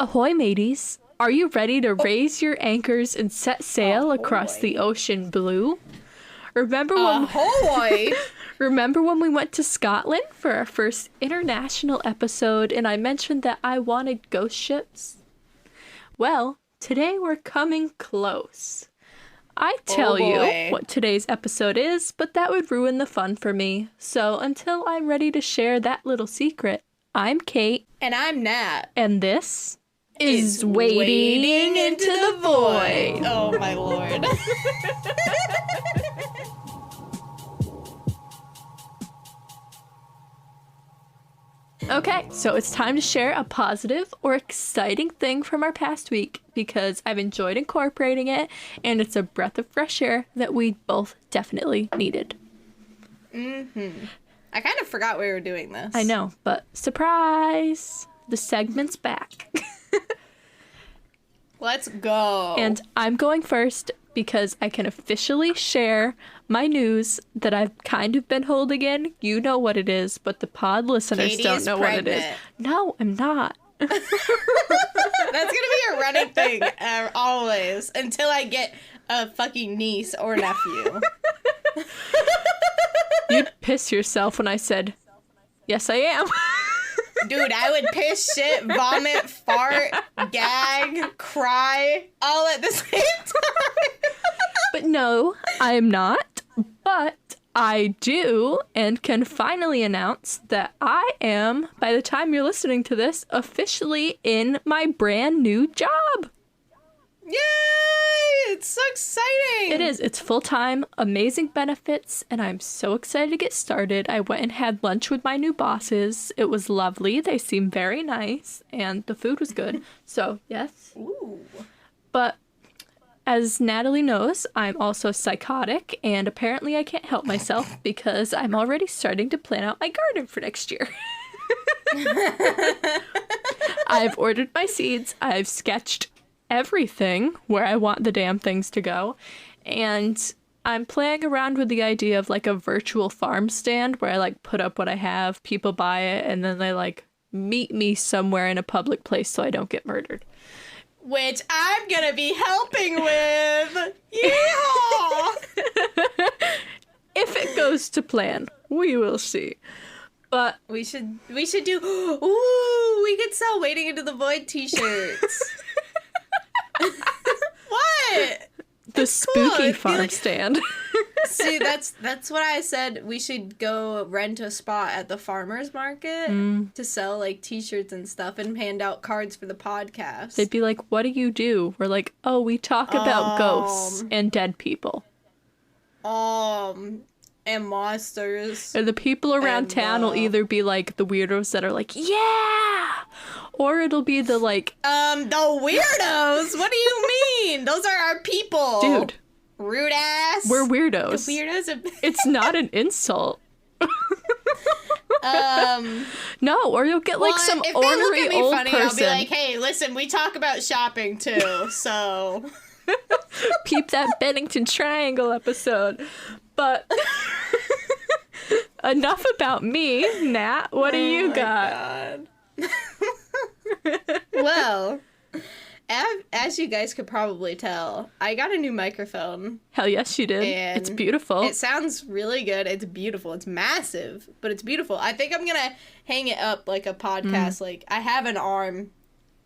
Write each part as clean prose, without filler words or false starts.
Ahoy, mateys! Are you ready to raise your anchors and set sail across the ocean blue? Remember when Remember when we went to Scotland for our first international episode and I mentioned that I wanted ghost ships? Well, today we're coming close. I tell you what today's episode is, but that would ruin the fun for me. So until I'm ready to share that little secret, I'm Kate. And I'm Nat. And this is Wading into the Void. Oh my lord. Okay, so it's time to share a positive or exciting thing from our past week because I've enjoyed incorporating it and it's a breath of fresh air that we both definitely needed. I kind of forgot we were doing this. I know, but surprise! The segment's back. Let's go. And I'm going first because I can officially share my news that I've kind of been holding in. You know what it is, but the pod listeners Katie don't know what it is. No, I'm not. That's gonna be a running thing always until I get a fucking niece or nephew. You'd piss yourself when I said, yes, I am. Dude, I would piss, shit, vomit, fart, gag, cry, all at the same time. But no, I am not. But I do and can finally announce that I am, by the time you're listening to this, officially in my brand new job. Yay! It's so exciting! It is. It's full-time, amazing benefits, and I'm so excited to get started. I went and had lunch with my new bosses. It was lovely. They seemed very nice, and the food was good. So, yes. Ooh. But as Natalie knows, I'm also psychotic, and apparently I can't help myself because I'm already starting to plan out my garden for next year. I've ordered my seeds. I've sketched everything where I want the damn things to go, and I'm playing around with the idea of like a virtual farm stand where I like put up what I have, people buy it, and then they like meet me somewhere in a public place so I don't get murdered. Which I'm gonna be helping with. Yeehaw! If it goes to plan, we will see. But we should do. Ooh, we could sell Wading into the Void t-shirts. What? The it's spooky cool. farm stand. See, that's what I said. We should go rent a spot at the farmer's market to sell like t-shirts and stuff and hand out cards for the podcast. They'd be like, what do? We're like, oh, we talk about ghosts and dead people. And monsters. And the people around town will either be like the weirdos that are like, yeah! Or it'll be the like... The weirdos? What do you mean? Those are our people. Dude. Rude ass. We're weirdos. The weirdos. It's not an insult. No, or you'll get like some ornery old funny, person. I'll be like, hey, listen, we talk about shopping too, so... Peep that Bennington Triangle episode. But enough about me, Nat. What do you got? Well, as you guys could probably tell, I got a new microphone. Hell yes, you did. It's beautiful. It sounds really good. It's beautiful. It's massive, but it's beautiful. I think I'm gonna hang it up like a podcast. Like, I have an arm.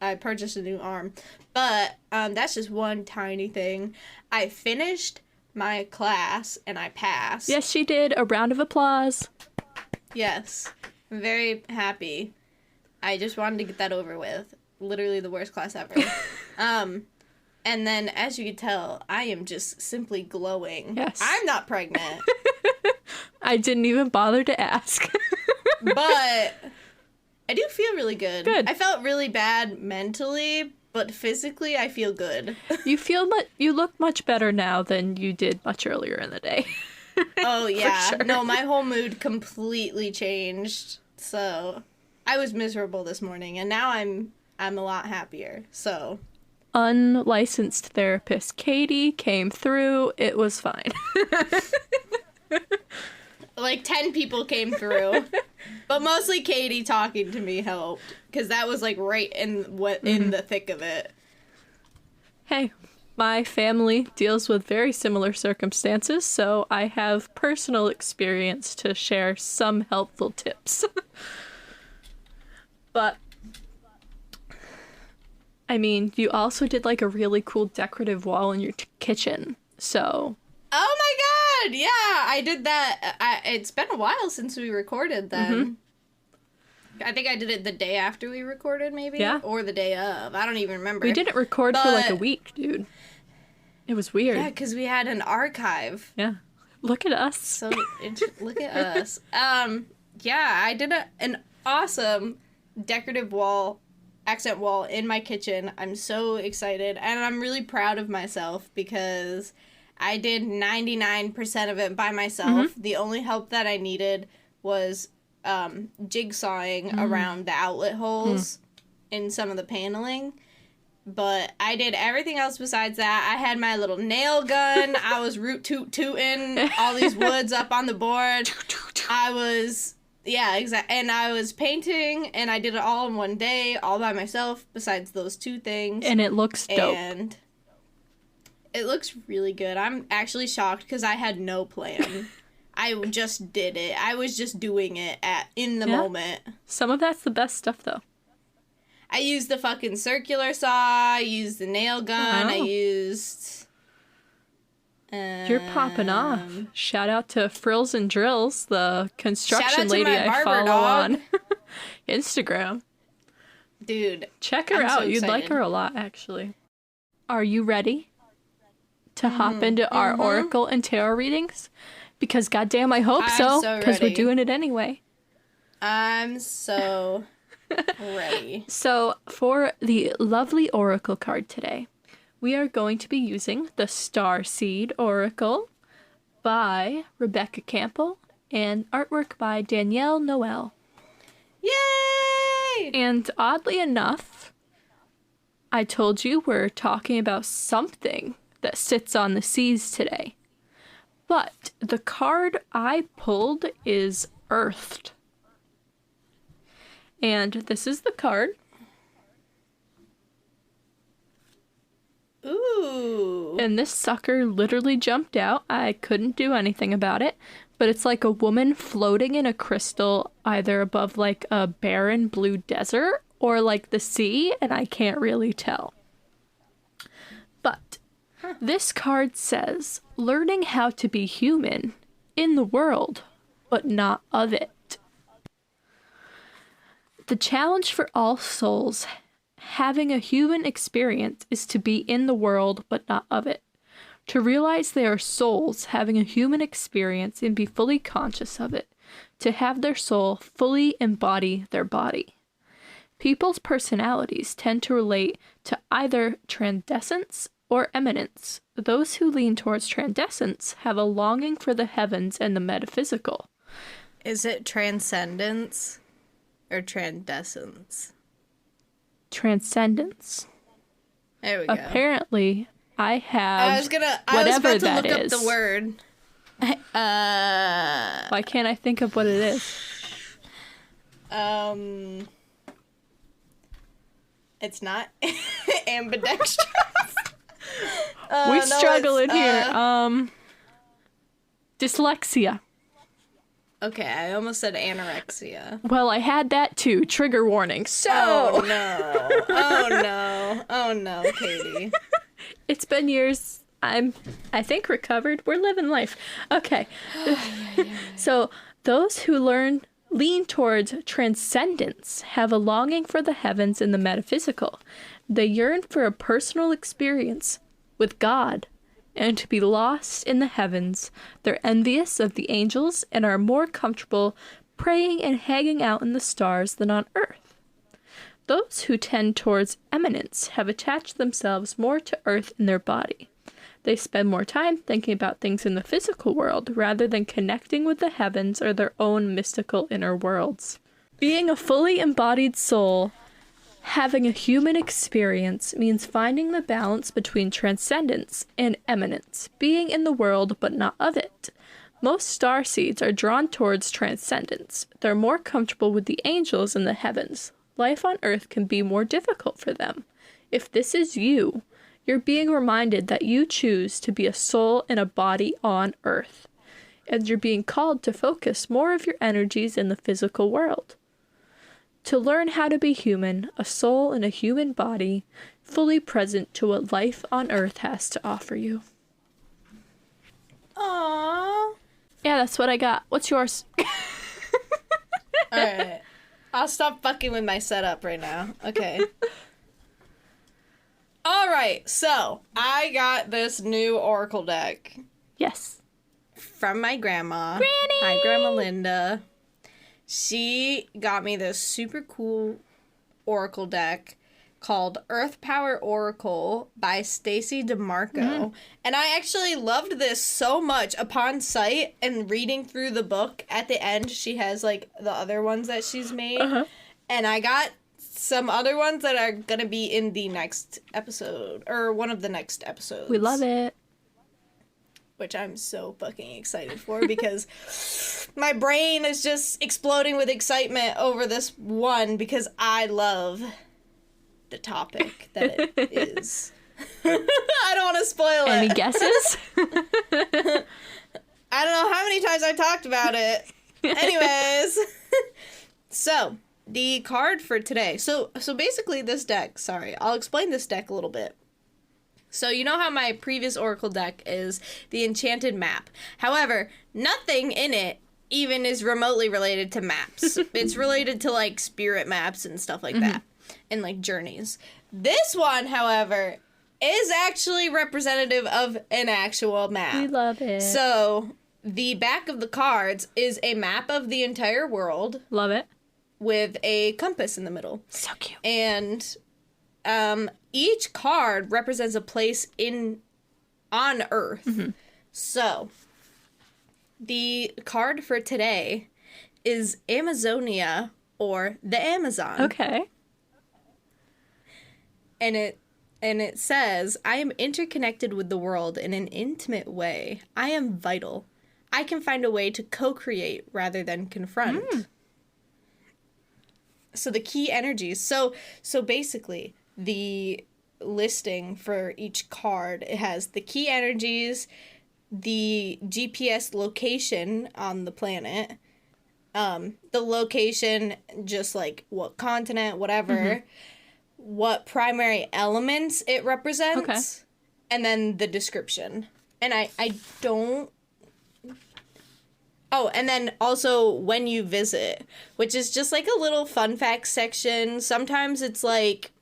I purchased a new arm. But that's just one tiny thing. I finished my class and I passed. Yes, she did. A round of applause. Yes. I'm very happy. I just wanted to get that over with. Literally the worst class ever. And then, as you can tell, I am just simply glowing. Yes. I'm not pregnant. I didn't even bother to ask. But I do feel really good. Good. I felt really bad mentally, but physically I feel good. You look much better now than you did much earlier in the day. Oh, yeah. For sure. No, my whole mood completely changed. So, I was miserable this morning, and now I'm a lot happier. So, unlicensed therapist Katie came through. It was fine. like 10 people came through. But mostly Katie talking to me helped, because that was like right in the thick of it. Hey, my family deals with very similar circumstances, so I have personal experience to share some helpful tips. But, I mean, you also did like a really cool decorative wall in your kitchen, so... Oh my god! Yeah, I did that. It's been a while since we recorded then. I think I did it the day after we recorded, maybe? Yeah. Or the day of. I don't even remember. We didn't record for like a week, dude. It was weird. Yeah, because we had an archive. Yeah. Look at us. So, look at us. Yeah, I did an awesome decorative accent wall in my kitchen. I'm so excited. And I'm really proud of myself because I did 99% of it by myself. The only help that I needed was jigsawing around the outlet holes in some of the paneling. But I did everything else besides that. I had my little nail gun. I was tooting all these woods up on the board. I was, yeah, exactly. And I was painting, and I did it all in one day, all by myself, besides those two things. And it looks dope. And it looks really good. I'm actually shocked because I had no plan. I just did it. I was just doing it in the moment. Some of that's the best stuff, though. I used the fucking circular saw. I used the nail gun. I used... You're popping off. Shout out to Frills and Drills, the construction lady I follow on Instagram. Dude. Check her out. So you'd like her a lot, actually. Are you ready to hop into our Oracle and Tarot readings? Because goddamn, I hope so. Because we're doing it anyway. I'm so ready. So for the lovely Oracle card today, we are going to be using the Starseed Oracle by Rebecca Campbell and artwork by Danielle Noel. Yay! And oddly enough, I told you we're talking about something that sits on the seas today. But the card I pulled is Earthed. And this is the card. Ooh. And this sucker literally jumped out. I couldn't do anything about it. But it's like a woman floating in a crystal, either above like a barren blue desert or like the sea, and I can't really tell. But this card says, learning how to be human in the world, but not of it. The challenge for all souls having a human experience is to be in the world, but not of it. To realize they are souls having a human experience and be fully conscious of it. To have their soul fully embody their body. People's personalities tend to relate to either transcendence or eminence. Those who lean towards transcendence have a longing for the heavens and the metaphysical. Is it transcendence or transcendence? Transcendence. There we go. Apparently, I have I was about to look up the word. Why can't I think of what it is? It's not ambidextrous. We struggle in here. Dyslexia. Okay, I almost said anorexia. Well, I had that too. Trigger warning. So. Oh no! Oh no! Oh no, Katie. It's been years. I think recovered. We're living life. Okay. So those who lean towards transcendence have a longing for the heavens and the metaphysical. They yearn for a personal experience with God and to be lost in the heavens. They're envious of the angels and are more comfortable praying and hanging out in the stars than on earth. Those who tend towards eminence have attached themselves more to earth in their body. They spend more time thinking about things in the physical world rather than connecting with the heavens or their own mystical inner worlds. Being a fully embodied soul, having a human experience means finding the balance between transcendence and eminence, being in the world but not of it. Most star seeds are drawn towards transcendence. They're more comfortable with the angels in the heavens. Life on Earth can be more difficult for them. If this is you, you're being reminded that you choose to be a soul in a body on Earth. And you're being called to focus more of your energies in the physical world. To learn how to be human, a soul in a human body, fully present to what life on Earth has to offer you. Aww. Yeah, that's what I got. What's yours? Alright. I'll stop fucking with my setup right now. Okay. Alright, so I got this new Oracle deck. Yes. From my grandma. Granny! Hi, Grandma Linda. She got me this super cool Oracle deck called Earth Power Oracle by Stacy DeMarco. And I actually loved this so much upon sight and reading through the book. At the end, she has, like, the other ones that she's made. And I got some other ones that are going to be in the next episode, or one of the next episodes. We love it. Which I'm so fucking excited for because my brain is just exploding with excitement over this one because I love the topic that it is. I don't want to spoil it. Any guesses? I don't know how many times I talked about it. Anyways. So, the card for today. So basically this deck, sorry, I'll explain this deck a little bit. So you know how my previous Oracle deck is the Enchanted Map. However, nothing in it even is remotely related to maps. It's related to, like, spirit maps and stuff like that. And, like, journeys. This one, however, is actually representative of an actual map. We love it. So, the back of the cards is a map of the entire world. Love it. With a compass in the middle. So cute. And each card represents a place on Earth. So, the card for today is Amazonia, or the Amazon. Okay. And it says, I am interconnected with the world in an intimate way. I am vital. I can find a way to co-create rather than confront. So the key energies. So basically, the listing for each card, it has the key energies, the GPS location on the planet, the location, just like what continent, whatever, what primary elements it represents, and then the description. And I don't... Oh, and then also when you visit, which is just like a little fun fact section. Sometimes it's like...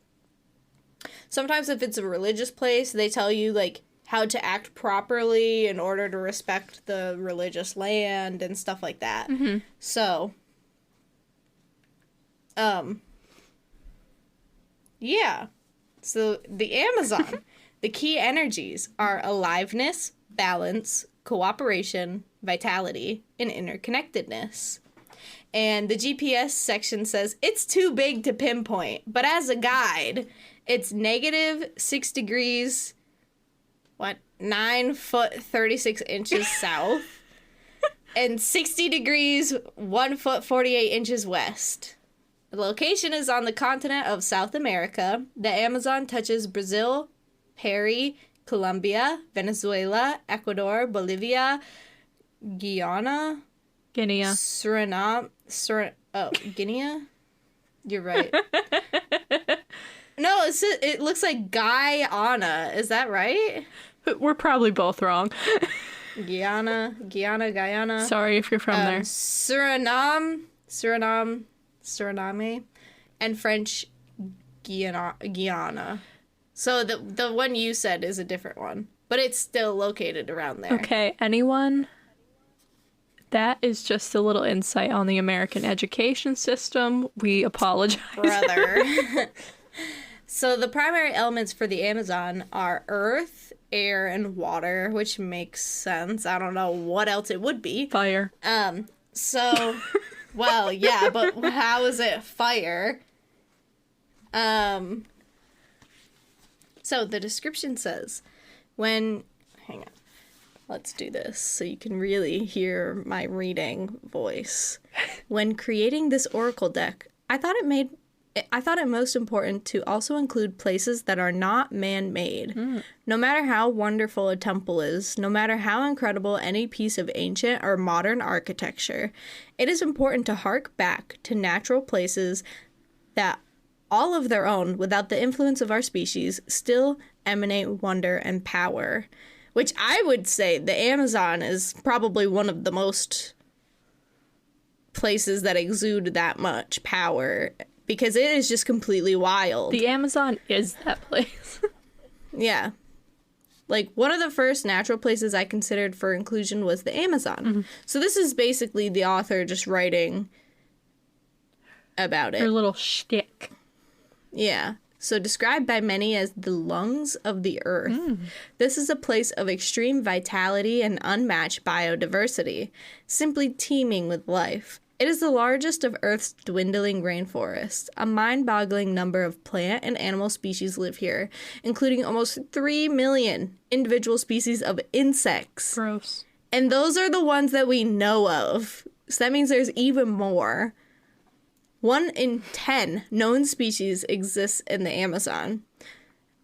Sometimes if it's a religious place, they tell you, like, how to act properly in order to respect the religious land and stuff like that. So, yeah. So, the Amazon, the key energies are aliveness, balance, cooperation, vitality, and interconnectedness. And the GPS section says, it's too big to pinpoint, but as a guide, it's -6 degrees, 9 foot 36 inches south, and 60 degrees, 1 foot 48 inches west. The location is on the continent of South America. The Amazon touches Brazil, Peru, Colombia, Venezuela, Ecuador, Bolivia, Guyana, Guinea. Suriname. Guinea? You're right. No, it looks like Guyana. Is that right? We're probably both wrong. Guyana. Sorry if you're from there. Suriname, and French Guyana. So the one you said is a different one, but it's still located around there. Okay, anyone? That is just a little insight on the American education system. We apologize. Brother. So the primary elements for the Amazon are earth, air, and water, which makes sense. I don't know what else it would be. Fire. So, well, yeah, but how is it fire? So the description says, when Let's do this so you can really hear my reading voice. When creating this oracle deck, I thought it most important to also include places that are not man-made. No matter how wonderful a temple is, no matter how incredible any piece of ancient or modern architecture, it is important to hark back to natural places that, all of their own, without the influence of our species, still emanate wonder and power. Which I would say the Amazon is probably one of the most places that exude that much power, because it is just completely wild. The Amazon is that place. Yeah. Like, one of the first natural places I considered for inclusion was the Amazon. So this is basically the author just writing about it. Her little shtick. Yeah. So described by many as the lungs of the earth, this is a place of extreme vitality and unmatched biodiversity, simply teeming with life. It is the largest of Earth's dwindling rainforests. A mind-boggling number of plant and animal species live here, including almost 3 million individual species of insects. Gross. And those are the ones that we know of. So that means there's even more. 1 in 10 known species exists in the Amazon.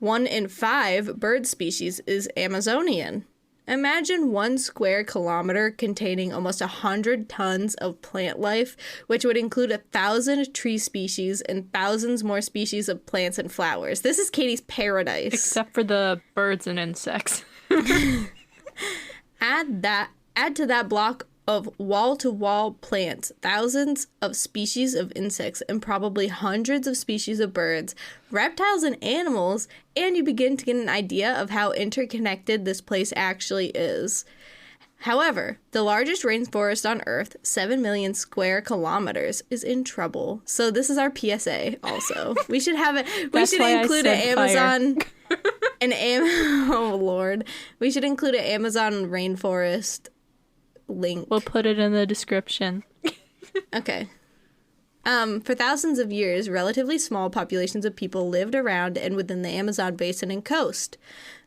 1 in 5 bird species is Amazonian. Imagine 1 square kilometer containing almost 100 tons of plant life, which would include 1,000 tree species and thousands more species of plants and flowers. This is Katie's paradise. Except for the birds and insects. Add to that block of wall-to-wall plants, thousands of species of insects, and probably hundreds of species of birds, reptiles, and animals, and you begin to get an idea of how interconnected this place actually is. However, the largest rainforest on Earth, 7 million square kilometers, is in trouble. So this is our PSA also. We should have it. We should include an Amazon... oh, Lord. We should include an Amazon rainforest link. We'll put it in the description. Okay. For thousands of years, relatively small populations of people lived around and within the Amazon basin and coast.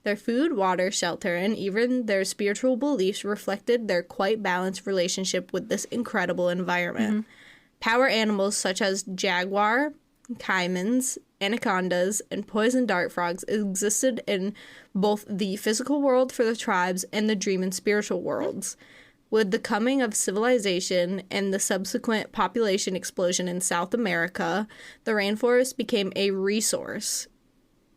Their food, water, shelter, and even their spiritual beliefs reflected their quite balanced relationship with this incredible environment. Power animals such as jaguar, caimans, anacondas, and poison dart frogs existed in both the physical world for the tribes and the dream and spiritual worlds. With the coming of civilization and the subsequent population explosion in South America, the rainforest became a resource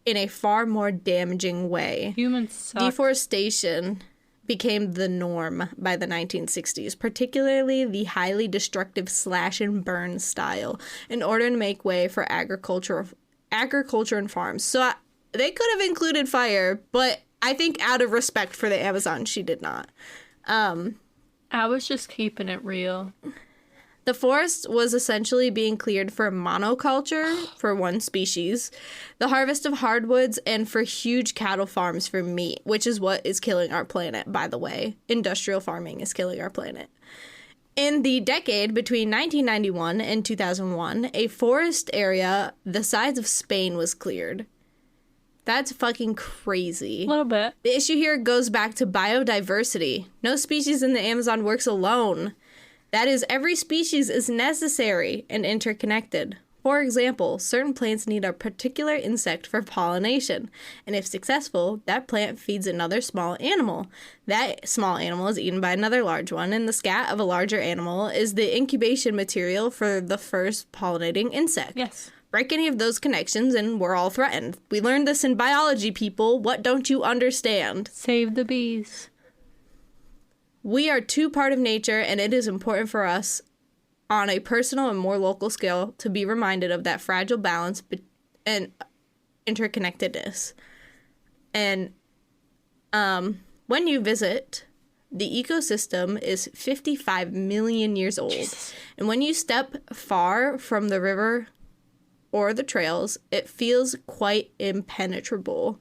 in a far more damaging way. Humans suck. Deforestation became the norm by the 1960s, particularly the highly destructive slash and burn style, in order to make way for agriculture and farms. So they could have included fire, but I think out of respect for the Amazon, she did not. I was just keeping it real. The forest was essentially being cleared for monoculture for one species, the harvest of hardwoods, and for huge cattle farms for meat, which is what is killing our planet, by the way. Industrial farming is killing our planet. In the decade between 1991 and 2001, a forest area the size of Spain was cleared. That's fucking crazy. A little bit. The issue here goes back to biodiversity. No species in the Amazon works alone. That is, every species is necessary and interconnected. For example, certain plants need a particular insect for pollination, and if successful, that plant feeds another small animal. That small animal is eaten by another large one, and the scat of a larger animal is the incubation material for the first pollinating insect. Yes. Break any of those connections and we're all threatened. We learned this in biology, people. What don't you understand? Save the bees. We are too part of nature, and it is important for us on a personal and more local scale to be reminded of that fragile balance and interconnectedness. And when you visit, the ecosystem is 55 million years old. Jesus. And when you step far from the river or the trails, it feels quite impenetrable.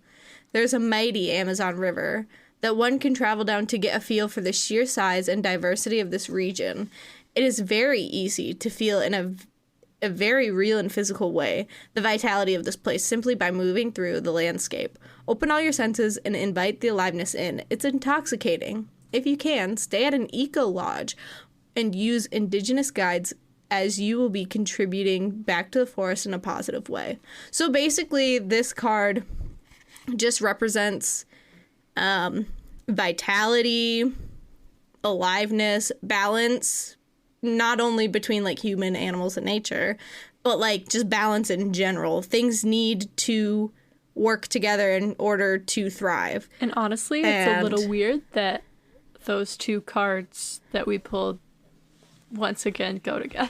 There's a mighty Amazon River that one can travel down to get a feel for the sheer size and diversity of this region. It is very easy to feel in a very real and physical way the vitality of this place simply by moving through the landscape. Open all your senses and invite the aliveness in. It's intoxicating. if you can, stay at an eco lodge and use indigenous guides, as you will be contributing back to the forest in a positive way. So basically, this card just represents vitality, aliveness, balance, not only between like human, animals, and nature, but like just balance in general. Things need to work together in order to thrive. And honestly, it's a little weird that those two cards that we pulled once again go together.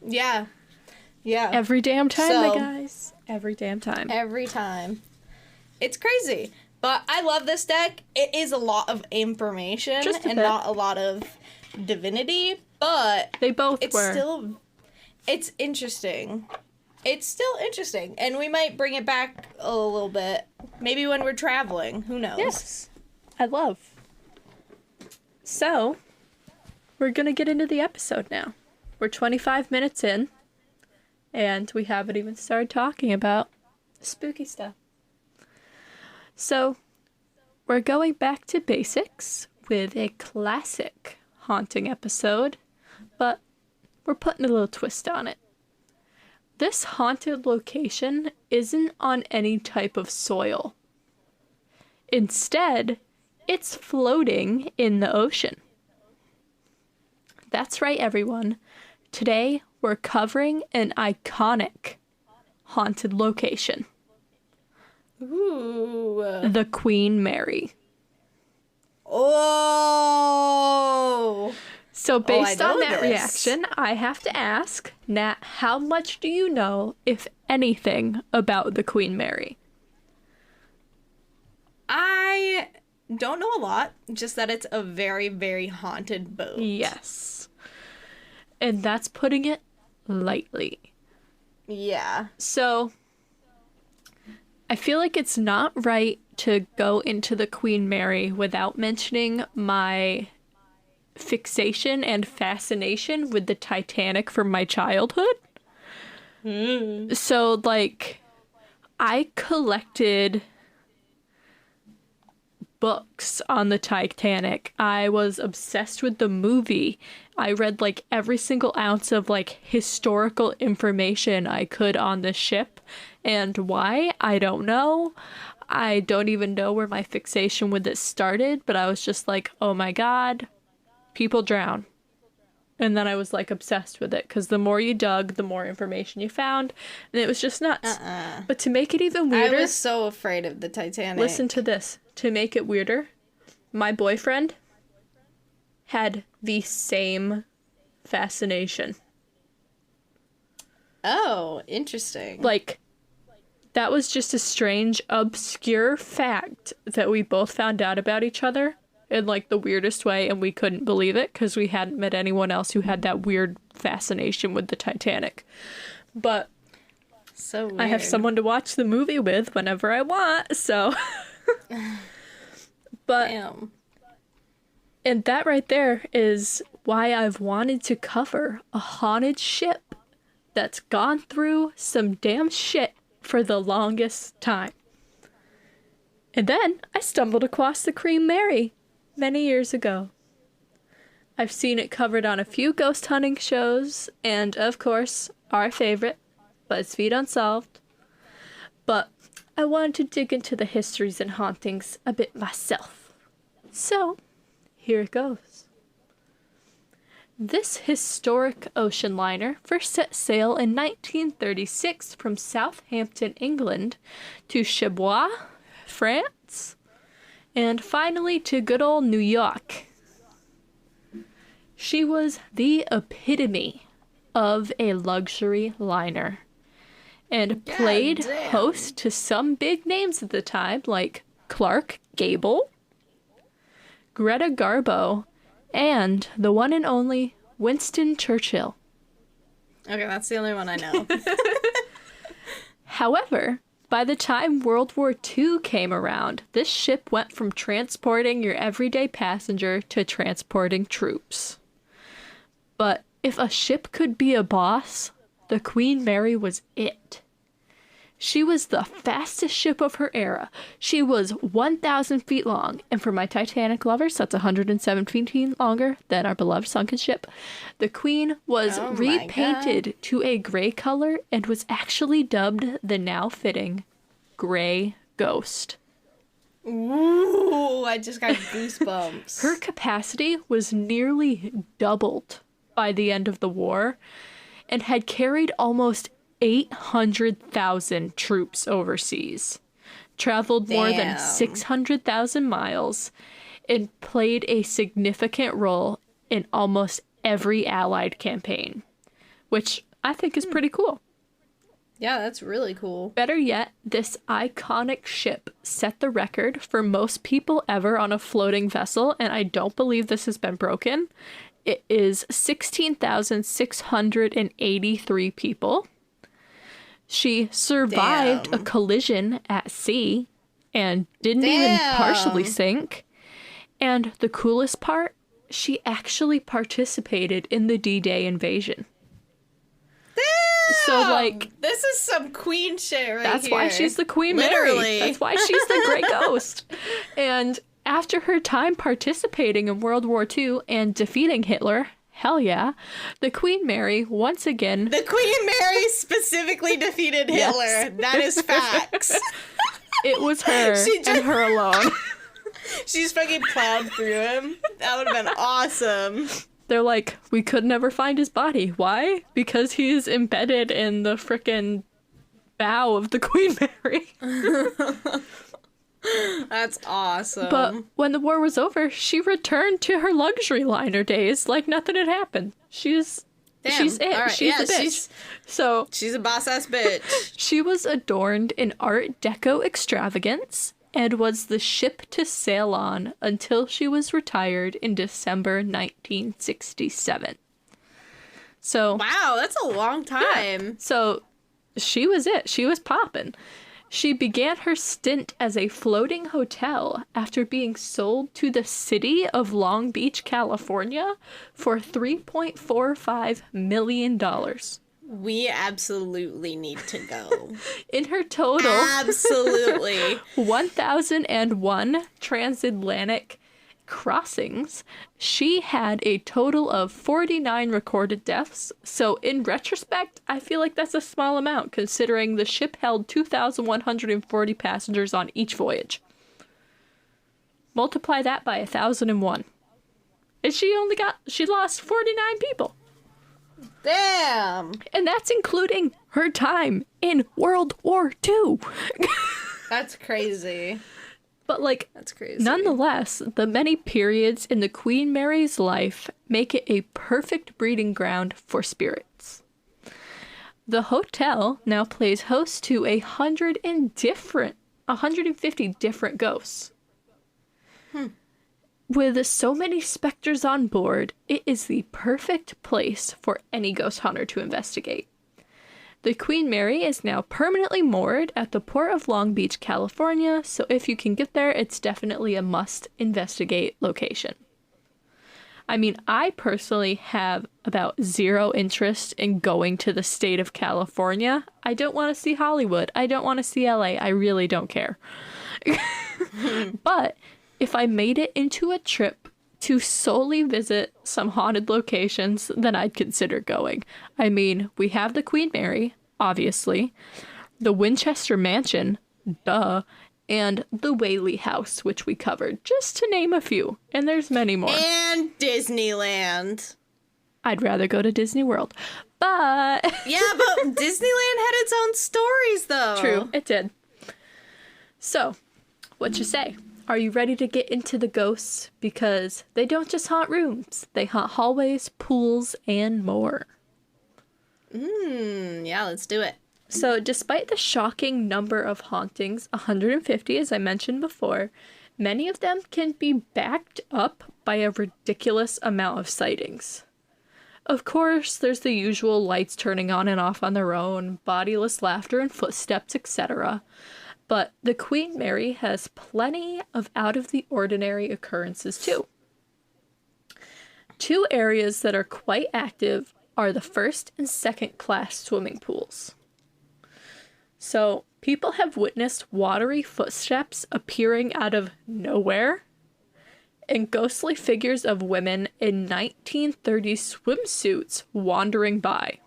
Yeah. Yeah. Every damn time, my guys. Every damn time. Every time. It's crazy. But I love this deck. It is a lot of information and not a lot of divinity, but they both it's interesting. It's still interesting. And we might bring it back a little bit. Maybe when we're traveling. Who knows? Yes. I love. So, we're going to get into the episode now. We're 25 minutes in, and we haven't even started talking about spooky stuff. So, we're going back to basics with a classic haunting episode, but we're putting a little twist on it. This haunted location isn't on any type of soil. Instead, it's floating in the ocean. That's right, everyone. Today, we're covering an iconic haunted location. Ooh. The Queen Mary. Oh! So based on that reaction, I have to ask, Nat, how much do you know, if anything, about the Queen Mary? I don't know a lot, just that it's a very, very haunted boat. Yes. And that's putting it lightly. Yeah. So, I feel like it's not right to go into the Queen Mary without mentioning my fixation and fascination with the Titanic from my childhood. So, like, I collected books on the Titanic. I was obsessed with the movie. I read like every single ounce of like historical information I could on the ship. And why? I don't know. I don't even know where my fixation with it started, but I was just like, oh my god, people drown. And then I was like obsessed with it because the more you dug, the more information you found, and it was just nuts. But to make it even weirder, I was so afraid of the Titanic. Listen to this. To make it weirder, my boyfriend had the same fascination. Oh, interesting. Like, that was just a strange, obscure fact that we both found out about each other in like the weirdest way, and we couldn't believe it because we hadn't met anyone else who had that weird fascination with the Titanic. But so weird. I have someone to watch the movie with whenever I want, so but damn. And that right there is why I've wanted to cover a haunted ship that's gone through some damn shit for the longest time. And then I stumbled across the Queen Mary many years ago. I've seen it covered on a few ghost hunting shows, and of course, our favorite, BuzzFeed Unsolved. But I wanted to dig into the histories and hauntings a bit myself. So, here it goes. This historic ocean liner first set sail in 1936 from Southampton, England, to Cherbourg, France, and finally to good old New York. She was the epitome of a luxury liner, and played host to some big names at the time like Clark Gable, Greta Garbo, and the one and only Winston Churchill. Okay, that's the only one I know. However, by the time World War II came around, this ship went from transporting your everyday passenger to transporting troops. But if a ship could be a boss, the Queen Mary was it. She was the fastest ship of her era. She was 1,000 feet long, and for my Titanic lovers, that's 107 feet longer than our beloved sunken ship. The Queen was repainted to a gray color and was actually dubbed the now fitting Gray Ghost. Ooh, I just got goosebumps. Her capacity was nearly doubled by the end of the war and had carried almost 800,000 troops overseas, traveled more than 600,000 miles, and played a significant role in almost every Allied campaign, which I think is pretty cool. Yeah, that's really cool. Better yet, this iconic ship set the record for most people ever on a floating vessel, and I don't believe this has been broken. It is 16,683 people. She survived a collision at sea and didn't even partially sink. And the coolest part, she actually participated in the D-Day invasion. So, like, this is some queen shit right that's here. Why she's the Queen Literally. Mary. That's why she's the Grey Ghost. And after her time participating in World War II and defeating Hitler, hell yeah, the Queen Mary once again... The Queen Mary specifically defeated Hitler. Yes. That is facts. It was her and her alone. She's fucking plowed through him. That would have been awesome. They're like, we could never find his body. Why? Because he's embedded in the frickin' bow of the Queen Mary. That's awesome. But when the war was over, she returned to her luxury liner days like nothing had happened. She's it. Right. She's the bitch. She's a boss-ass bitch. She was adorned in Art Deco extravagance and was the ship to sail on until she was retired in December 1967. So wow, that's a long time. Yeah. So she was it. She was popping. She began her stint as a floating hotel after being sold to the city of Long Beach, California for $3.45 million. We absolutely need to go. In her total... Absolutely. 1,001 transatlantic crossings, she had a total of 49 recorded deaths. So in retrospect, I feel like that's a small amount considering the ship held 2,140 passengers on each voyage. Multiply that by 1,001. And she lost 49 people. Damn. And that's including her time in World War II. That's crazy. But, like, that's crazy. Nonetheless, the many periods in the Queen Mary's life make it a perfect breeding ground for spirits. The hotel now plays host to 150 different ghosts. With so many specters on board, it is the perfect place for any ghost hunter to investigate. The Queen Mary is now permanently moored at the Port of Long Beach, California, so if you can get there, it's definitely a must-investigate location. I mean, I personally have about zero interest in going to the state of California. I don't want to see Hollywood. I don't want to see LA. I really don't care. But if I made it into a trip to solely visit some haunted locations, then I'd consider going. I mean, we have the Queen Mary, obviously, the Winchester Mansion, duh, and the Whaley House, which we covered, just to name a few. And there's many more. And Disneyland. I'd rather go to Disney World. But... yeah, but Disneyland had its own stories, though. True, it did. So, what you say? Are you ready to get into the ghosts? Because they don't just haunt rooms. They haunt hallways, pools, and more. Yeah, let's do it. So, despite the shocking number of hauntings, 150 as I mentioned before, many of them can be backed up by a ridiculous amount of sightings. Of course, there's the usual lights turning on and off on their own, bodiless laughter and footsteps, etc., but the Queen Mary has plenty of out-of-the-ordinary occurrences, too. Two areas that are quite active are the first and second class swimming pools. So, People have witnessed watery footsteps appearing out of nowhere and ghostly figures of women in 1930s swimsuits wandering by.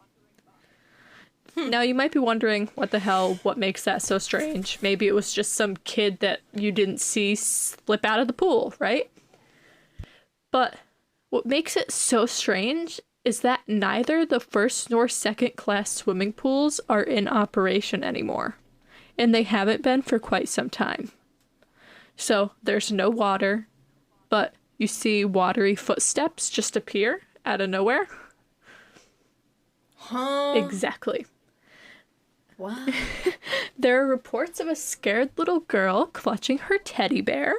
Now, you might be wondering, what makes that so strange? Maybe it was just some kid that you didn't see slip out of the pool, right? But what makes it so strange is that neither the first nor second class swimming pools are in operation anymore, and they haven't been for quite some time. So there's no water, but you see watery footsteps just appear out of nowhere. Huh? Exactly. Wow. There are reports of a scared little girl clutching her teddy bear,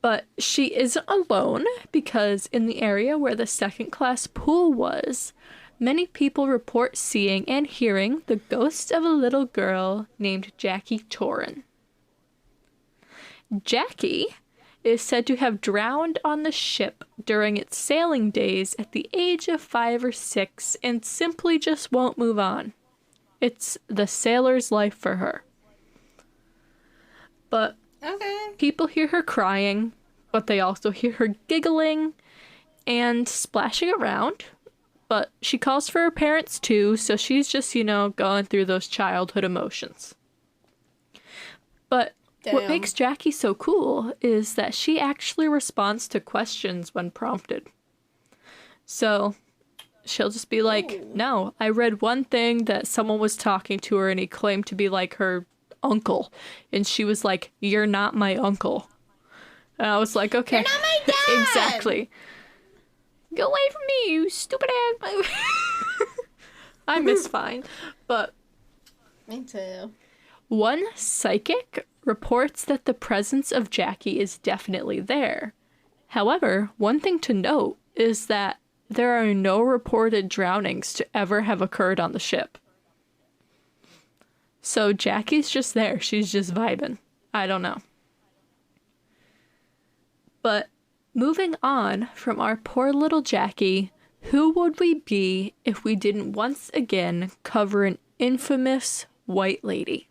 but she isn't alone because in the area where the second class pool was, many people report seeing and hearing the ghost of a little girl named Jackie Torin. Jackie is said to have drowned on the ship during its sailing days at the age of 5 or 6 and simply just won't move on. It's the sailor's life for her. But people hear her crying, but they also hear her giggling and splashing around. But she calls for her parents too, so she's just, going through those childhood emotions. But what makes Jackie so cool is that she actually responds to questions when prompted. So she'll just be like, no, I read one thing that someone was talking to her and he claimed to be like her uncle. And she was like, you're not my uncle. And I was like, okay. You're not my dad! Exactly. Go away from me, you stupid ass. I miss fine. But me too. One psychic reports that the presence of Jackie is definitely there. However, one thing to note is that there are no reported drownings to ever have occurred on the ship. So Jackie's just there. She's just vibing. I don't know. But moving on from our poor little Jackie, who would we be if we didn't once again cover an infamous white lady?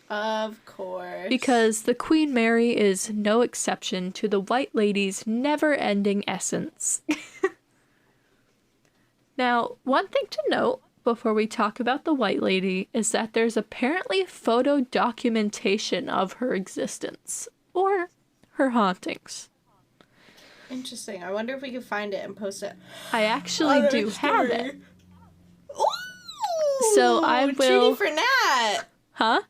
Of course. Because the Queen Mary is no exception to the white lady's never-ending essence. Now, one thing to note before we talk about the white lady is that there's apparently photo documentation of her existence, or her hauntings. Interesting. I wonder if we can find it and post it. I actually do have it. Ooh! So I will... Treaty for Nat! Huh?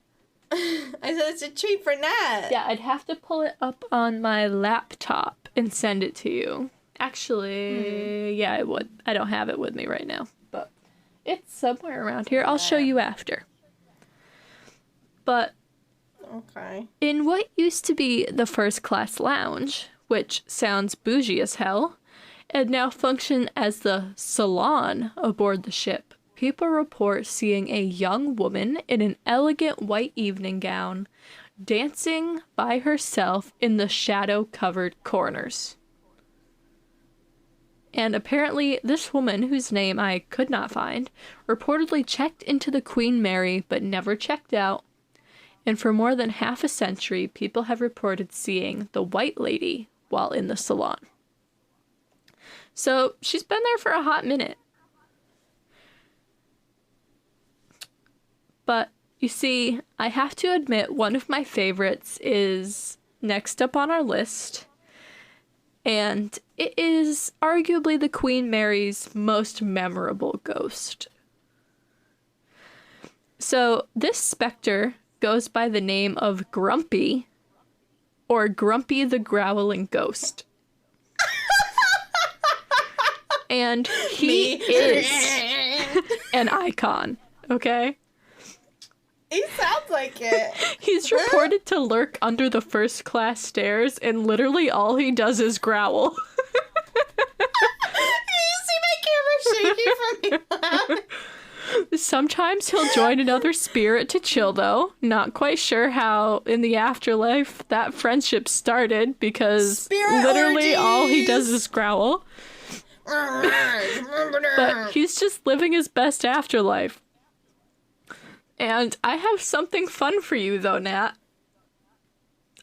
I said it's a treat for Nat. Yeah, I'd have to pull it up on my laptop and send it to you. Actually, yeah, I would. I don't have it with me right now, but it's somewhere around here. I'll show you after. But okay, in what used to be the first class lounge, which sounds bougie as hell, and now function as the salon aboard the ship, people report seeing a young woman in an elegant white evening gown dancing by herself in the shadow-covered corners. And apparently this woman, whose name I could not find, reportedly checked into the Queen Mary but never checked out. And for more than half a century, people have reported seeing the White Lady while in the salon. So she's been there for a hot minute. But you see, I have to admit one of my favorites is next up on our list. And it is arguably the Queen Mary's most memorable ghost. So this specter goes by the name of Grumpy, or Grumpy the Growling Ghost. And he is an icon, okay? He sounds like it. He's reported to lurk under the first class stairs, and literally all he does is growl. Can you see my camera shaking from me? Sometimes he'll join another spirit to chill, though. Not quite sure how in the afterlife that friendship started, because Spirit literally orgies! all he does is growl. But he's just living his best afterlife. And I have something fun for you, though, Nat.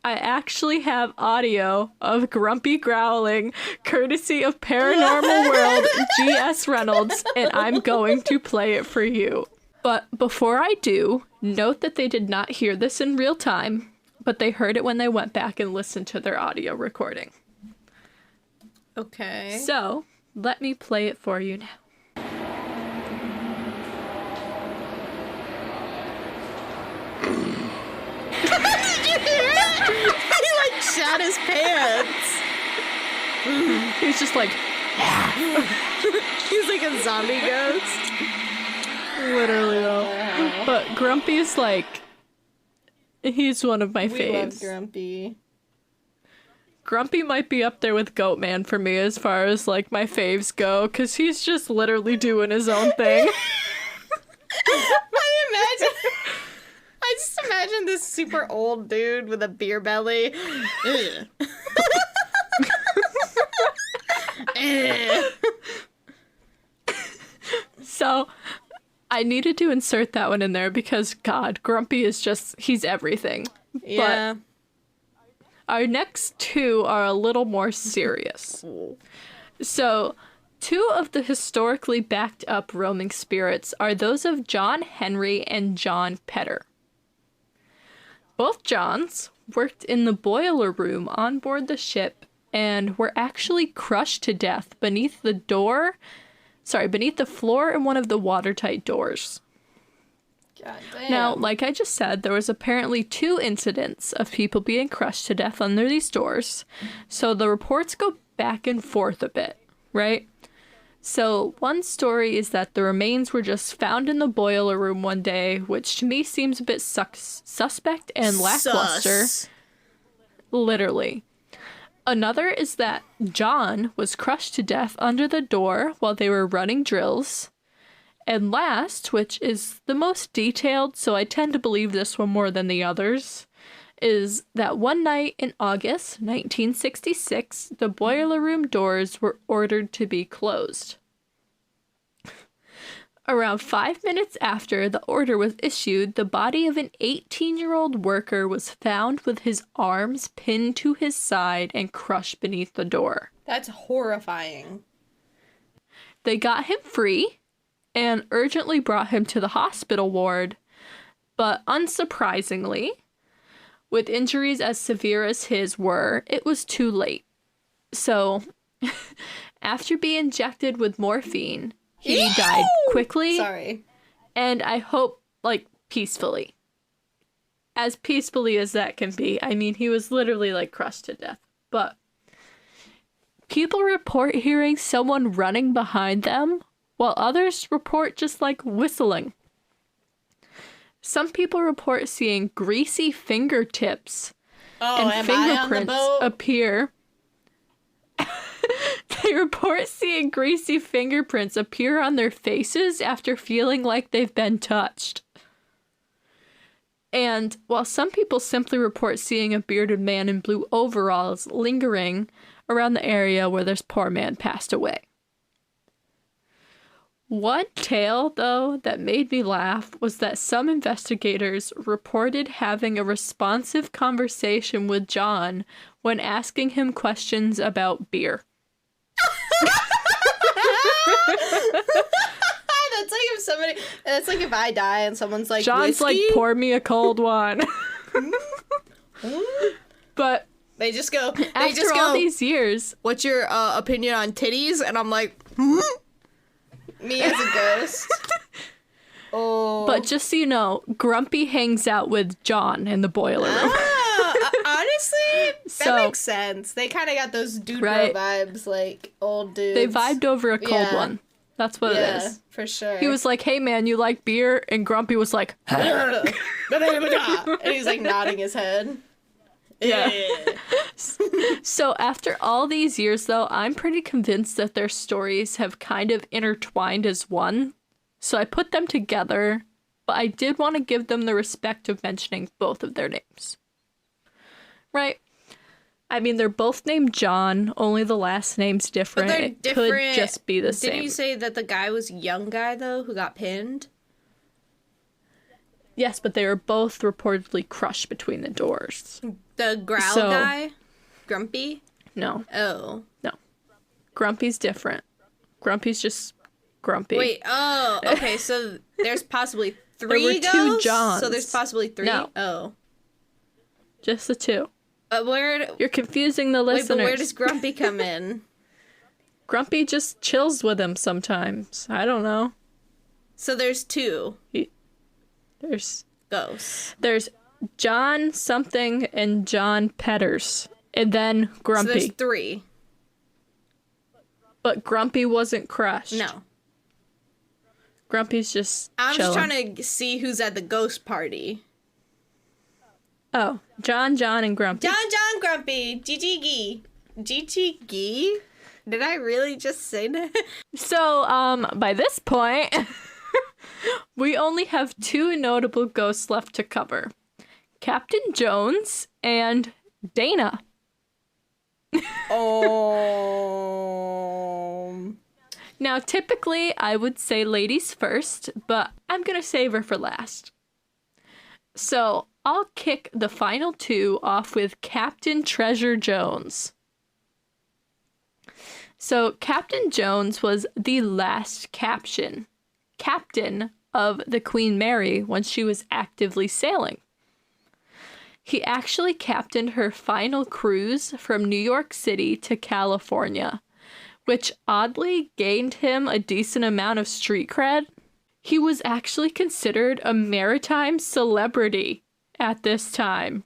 I actually have audio of Grumpy growling, courtesy of Paranormal World G.S. Reynolds, and I'm going to play it for you. But before I do, note that they did not hear this in real time, but they heard it when they went back and listened to their audio recording. Okay. So, let me play it for you now. He like shat his pants. He's just like, he's like a zombie ghost. Literally though. But Grumpy's like, he's one of my faves. We love Grumpy. Grumpy might be up there with Goatman for me as far as like my faves go, because he's just literally doing his own thing. I just imagine this super old dude with a beer belly. So, I needed to insert that one in there because, God, Grumpy is just, he's everything. Yeah. But our next two are a little more serious. So, two of the historically backed up roaming spirits are those of John Henry and John Petter. Both Johns worked in the boiler room on board the ship and were actually crushed to death beneath the floor in one of the watertight doors. God damn. Now, like I just said, there was apparently 2 incidents of people being crushed to death under these doors. So the reports go back and forth a bit, right? So one story is that the remains were just found in the boiler room one day, which to me seems a bit suspect and lackluster. Literally. Another is that John was crushed to death under the door while they were running drills. And last, which is the most detailed, so I tend to believe this one more than the others, is that one night in August 1966, the boiler room doors were ordered to be closed. Around 5 minutes after the order was issued, the body of an 18-year-old worker was found with his arms pinned to his side and crushed beneath the door. That's horrifying. They got him free and urgently brought him to the hospital ward, but unsurprisingly, with injuries as severe as his were, it was too late. So, after being injected with morphine, he died quickly. Sorry. And I hope, like, peacefully. As peacefully as that can be. I mean, he was literally, like, crushed to death. But people report hearing someone running behind them, while others report just, like, whistling. Some people report seeing greasy fingertips and fingerprints appear. They report seeing greasy fingerprints appear on their faces after feeling like they've been touched. And while some people simply report seeing a bearded man in blue overalls lingering around the area where this poor man passed away. One tale, though, that made me laugh was that some investigators reported having a responsive conversation with John when asking him questions about beer. That's like if I die and someone's like, John's whiskey? like, pour me a cold one. But they just go, after all these years, what's your opinion on titties? And I'm like, me as a ghost. Oh. But just so you know, Grumpy hangs out with John in the boiler room. Honestly, that makes sense. They kind of got those dude bro vibes, like old dudes. They vibed over a cold one. That's what it is. For sure. He was like, hey man, you like beer? And Grumpy was like, and he's like nodding his head. Yeah. So after all these years, though, I'm pretty convinced that their stories have kind of intertwined as one. So I put them together, but I did want to give them the respect of mentioning both of their names. Right? I mean, they're both named John, only the last name's different. But they're it different. Could just be the same. Didn't you say that the guy was a young guy, though, who got pinned? Yes, but they were both reportedly crushed between the doors. The growl guy? Grumpy? No. Oh. No. Grumpy's different. Grumpy's just grumpy. Wait, oh, okay, so there's possibly 3 there were ghosts? 2 Johns. So there's possibly 3? No. Oh. Just the 2. You're confusing the listeners. Wait, but where does Grumpy come in? Grumpy just chills with him sometimes. I don't know. So there's 2. There's ghosts. There's John something and John Petters. And then Grumpy. So there's 3. But Grumpy wasn't crushed. No. Grumpy's just I'm chilling. just trying to see who's at the ghost party. Oh, John, and Grumpy. John, Grumpy. Gigi. Did I really just say that? So, by this point, we only have 2 notable ghosts left to cover. Captain Jones and Dana. Now, typically, I would say ladies first, but I'm gonna save her for last. So, I'll kick the final 2 off with Captain Treasure Jones. So, Captain Jones was the last captain of the Queen Mary when she was actively sailing. He actually captained her final cruise from New York City to California, which oddly gained him a decent amount of street cred. He was actually considered a maritime celebrity at this time.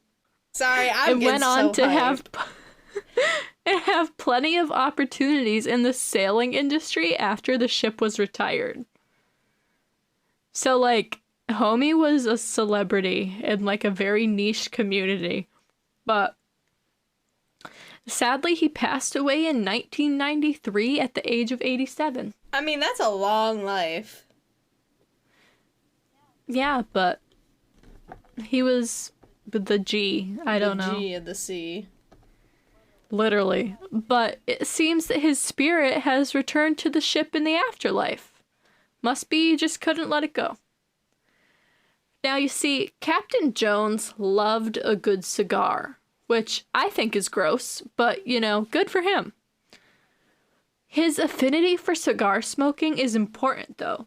Sorry, I'm and went on to hyped. have plenty of opportunities in the sailing industry after the ship was retired. So, like, homie was a celebrity in, like, a very niche community. But sadly, he passed away in 1993 at the age of 87. I mean, that's a long life. Yeah, but he was the G. I don't know. The G of the sea. Literally. But it seems that his spirit has returned to the ship in the afterlife. Must be he just couldn't let it go. Now, you see, Captain Jones loved a good cigar, which I think is gross, but, you know, good for him. His affinity for cigar smoking is important, though,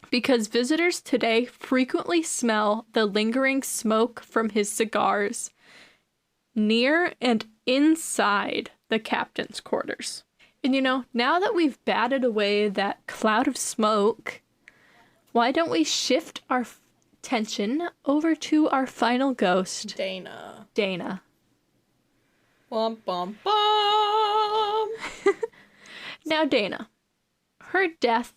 because visitors today frequently smell the lingering smoke from his cigars near and inside the captain's quarters. And, you know, now that we've batted away that cloud of smoke, why don't we shift our attention over to our final ghost, Dana. Bum, bum, bum. Now, Dana. Her death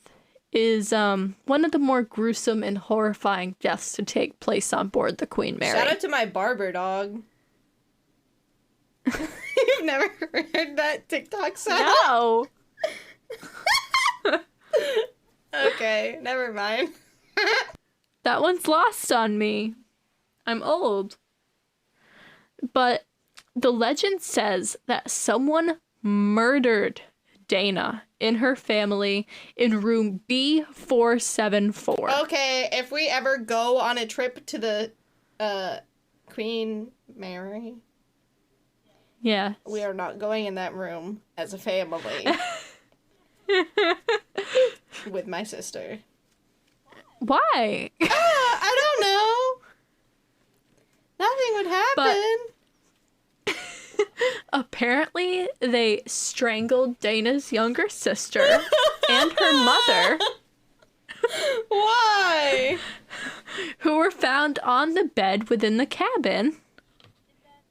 is one of the more gruesome and horrifying deaths to take place on board the Queen Mary. Shout out to my barber dog. You've never heard that TikTok sound? No! Okay, never mind. That one's lost on me. I'm old. But the legend says that someone murdered Dana in her family in room B474. Okay, if we ever go on a trip to the Queen Mary, yeah, we are not going in that room as a family with my sister. Why? I don't know. Nothing would happen. But apparently, they strangled Dana's younger sister and her mother. Why? Who were found on the bed within the cabin.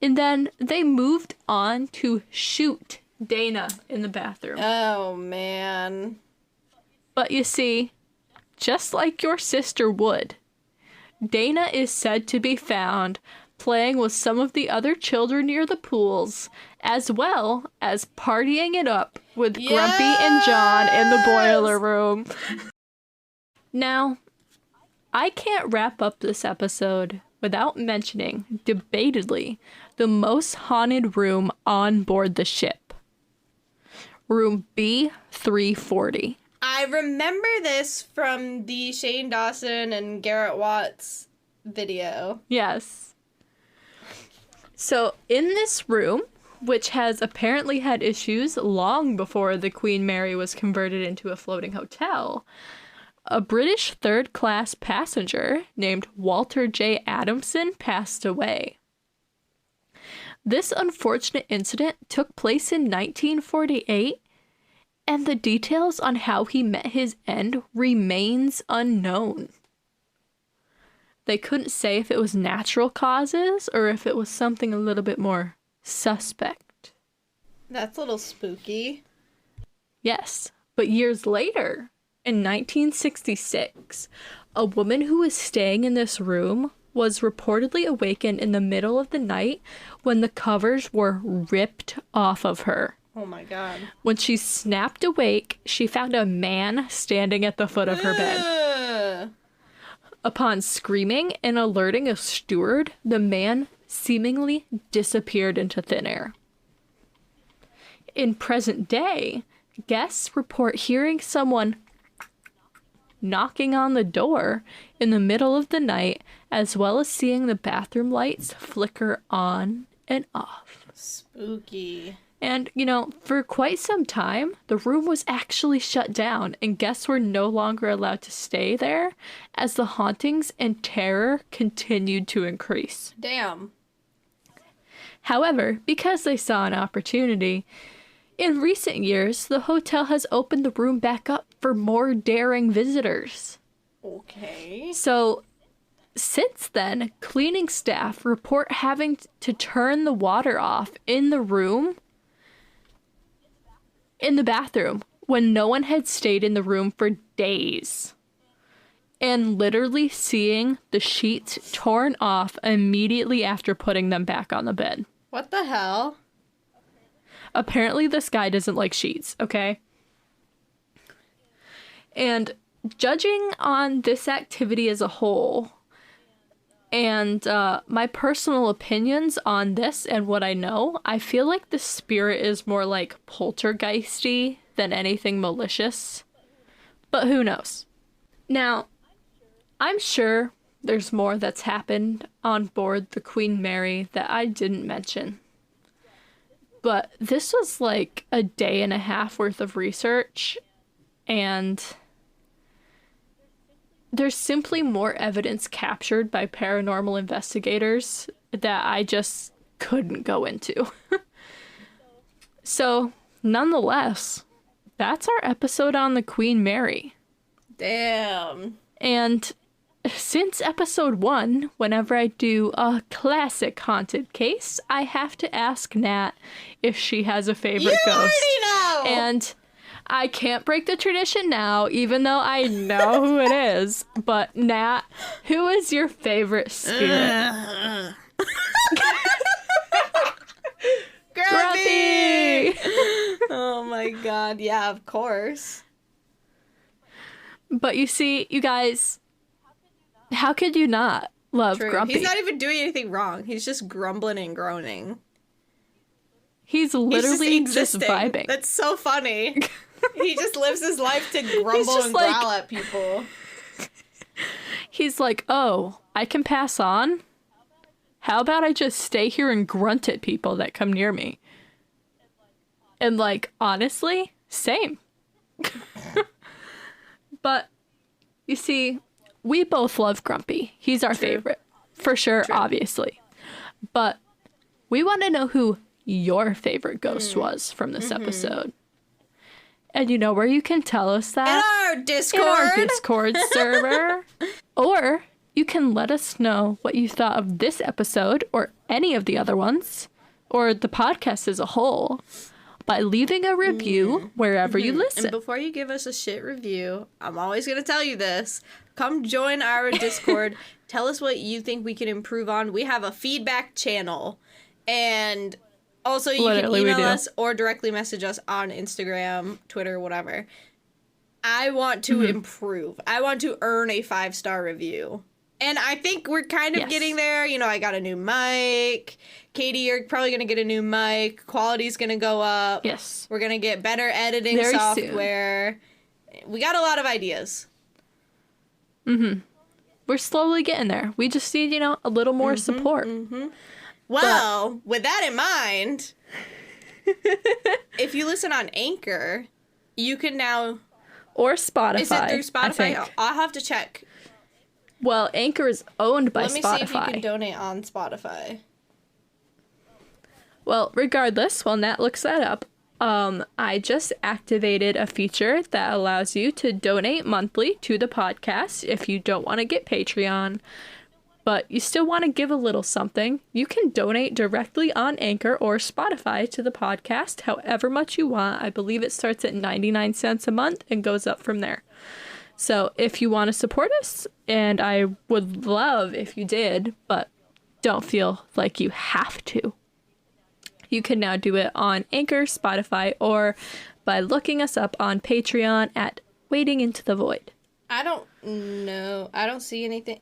And then they moved on to shoot Dana in the bathroom. Oh, man. But you see, just like your sister would, Dana is said to be found playing with some of the other children near the pools, as well as partying it up with Grumpy and John in the boiler room. Now, I can't wrap up this episode without mentioning, debatedly, the most haunted room on board the ship. Room B340. I remember this from the Shane Dawson and Garrett Watts video. Yes. So, in this room, which has apparently had issues long before the Queen Mary was converted into a floating hotel, a British third-class passenger named Walter J. Adamson passed away. This unfortunate incident took place in 1948, and the details on how he met his end remains unknown. They couldn't say if it was natural causes or if it was something a little bit more suspect. That's a little spooky. Yes, but years later, in 1966, a woman who was staying in this room was reportedly awakened in the middle of the night when the covers were ripped off of her. Oh my god. When she snapped awake, she found a man standing at the foot of her bed. Upon screaming and alerting a steward, the man seemingly disappeared into thin air. In present day, guests report hearing someone knocking on the door in the middle of the night, as well as seeing the bathroom lights flicker on and off. Spooky. And, you know, for quite some time, the room was actually shut down and guests were no longer allowed to stay there as the hauntings and terror continued to increase. Damn. However, because they saw an opportunity, in recent years, the hotel has opened the room back up for more daring visitors. Okay. So, since then, cleaning staff report having to turn the water off in the bathroom when no one had stayed in the room for days. And literally seeing the sheets torn off immediately after putting them back on the bed. What the hell? Apparently this guy doesn't like sheets, okay? And judging on this activity as a whole, and my personal opinions on this and what I know, I feel like the spirit is more like poltergeisty than anything malicious. But who knows? Now, I'm sure there's more that's happened on board the Queen Mary that I didn't mention. But this was like a day and a half worth of research, and there's simply more evidence captured by paranormal investigators that I just couldn't go into. So, nonetheless, that's our episode on the Queen Mary. Damn. And since episode 1, whenever I do a classic haunted case, I have to ask Nat if she has a favorite ghost. You already know! And I can't break the tradition now, even though I know who it is. But Nat, who is your favorite spirit? Grumpy! Oh my god, yeah, of course. But you see, you guys, how could you not love True. Grumpy? He's not even doing anything wrong. He's just grumbling and groaning. He's literally just existing. vibing. That's so funny. He just lives his life to grumble and growl at people. He's like, oh, I can pass on? How about I just stay here and grunt at people that come near me? And like, honestly, same. But, you see, we both love Grumpy. He's our favorite. For sure, obviously. But we want to know who your favorite ghost was from this episode. And you know where you can tell us that? In our Discord! In our Discord server. Or you can let us know what you thought of this episode or any of the other ones, or the podcast as a whole, by leaving a review wherever you listen. And before you give us a shit review, I'm always going to tell you this. Come join our Discord. Tell us what you think we can improve on. We have a feedback channel. And also you can email us or directly message us on Instagram, Twitter, whatever. I want to improve. I want to earn a 5-star review. And I think we're kind of getting there. You know, I got a new mic. Katie, you're probably going to get a new mic. Quality's going to go up. Yes. We're going to get better editing software. We got a lot of ideas. We're slowly getting there. We just need, a little more support. Well, with that in mind, if you listen on Anchor, you can now... Or Spotify. Is it through Spotify? I think. I'll have to check. Well, Anchor is owned by Spotify. Let me see if you can donate on Spotify. Well, regardless, while Nat looks that up, I just activated a feature that allows you to donate monthly to the podcast if you don't want to get Patreon, but you still want to give a little something. You can donate directly on Anchor or Spotify to the podcast however much you want. I believe it starts at 99 cents a month and goes up from there. So if you want to support us, and I would love if you did, but don't feel like you have to, you can now do it on Anchor, Spotify, or by looking us up on Patreon at Wading Into the Void. I don't know. I don't see anything.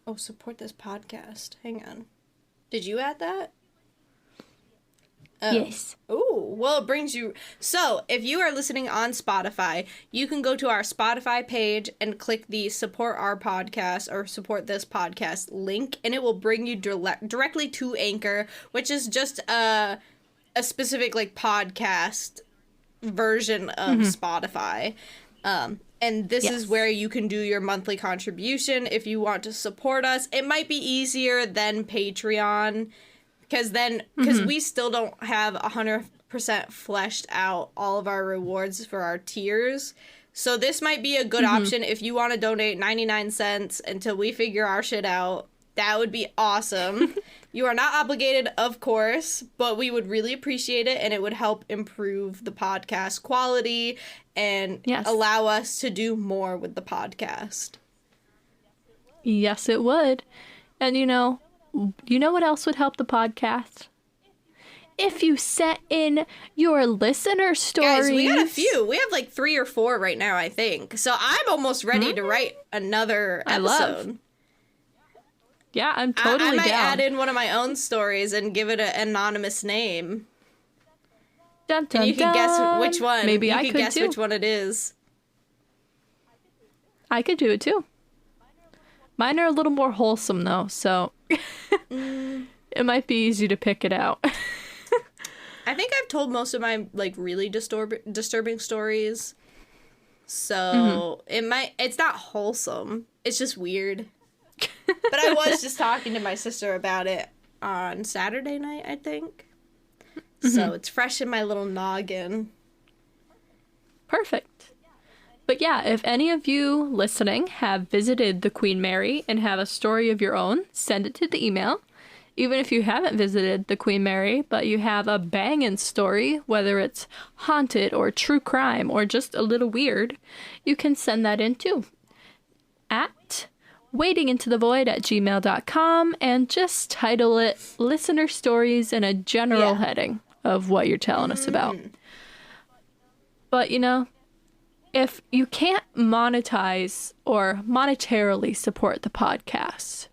Oh, support this podcast. Hang on. Did you add that? Oh. Yes. Oh, well, it brings you... So, if you are listening on Spotify, you can go to our Spotify page and click the support our podcast or support this podcast link, and it will bring you directly to Anchor, which is just a specific, podcast version of Spotify. And this is where you can do your monthly contribution if you want to support us. It might be easier than Patreon, because we still don't have 100% fleshed out all of our rewards for our tiers. So this might be a good option if you want to donate 99 cents until we figure our shit out. That would be awesome. You are not obligated, of course, but we would really appreciate it, and it would help improve the podcast quality and allow us to do more with the podcast. Yes, it would. And you know what else would help the podcast? If you sent in your listener stories. Guys, we got a few. We have 3 or 4 right now, I think. So I'm almost ready to write another episode. Yeah, I'm totally down. I might add in one of my own stories and give it an anonymous name. Dun, dun, and you can guess which one. Maybe I could guess too. which one it is. I could do it too. Mine are a little more wholesome though, so it might be easy to pick it out. I think I've told most of my really disturbing stories. So it's not wholesome. It's just weird. But I was just talking to my sister about it on Saturday night, I think. So it's fresh in my little noggin. Perfect. But yeah, if any of you listening have visited the Queen Mary and have a story of your own, send it to the email. Even if you haven't visited the Queen Mary, but you have a bangin' story, whether it's haunted or true crime or just a little weird, you can send that in too. At wadingintothevoid@gmail.com, and just title it Listener Stories in a general heading of what you're telling us about. But if you can't monetize or monetarily support the podcast,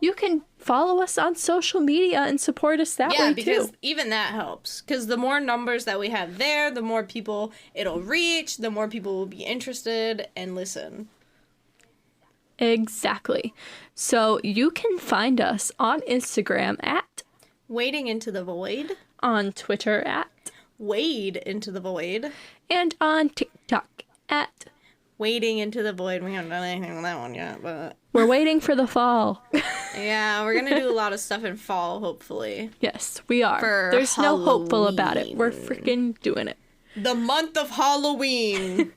you can follow us on social media and support us that way too. Yeah, because even that helps. Because the more numbers that we have there, the more people it'll reach, the more people will be interested and listen. Exactly. So you can find us on Instagram at Wading Into the Void, on Twitter at Wade Into the Void, and on TikTok at Wading Into the Void. We haven't done anything with that one yet, but we're waiting for the fall. Yeah, we're gonna do a lot of stuff in fall, hopefully. Yes, we are. For There's Halloween. no hopeful about it. We're freaking doing it. The month of Halloween.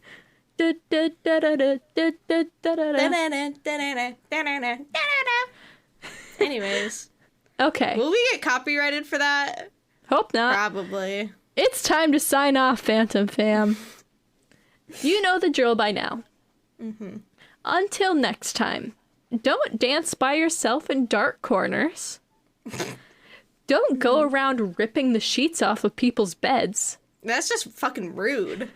Anyways. Okay. Will we get copyrighted for that? Hope not. Probably. It's time to sign off, Phantom Fam. You know the drill by now. Until next time, don't dance by yourself in dark corners. Don't go around ripping the sheets off of people's beds. That's just fucking rude.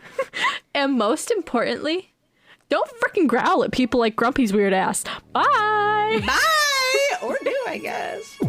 And most importantly, don't freaking growl at people like Grumpy's weird ass. Bye! Bye! Or do, I guess.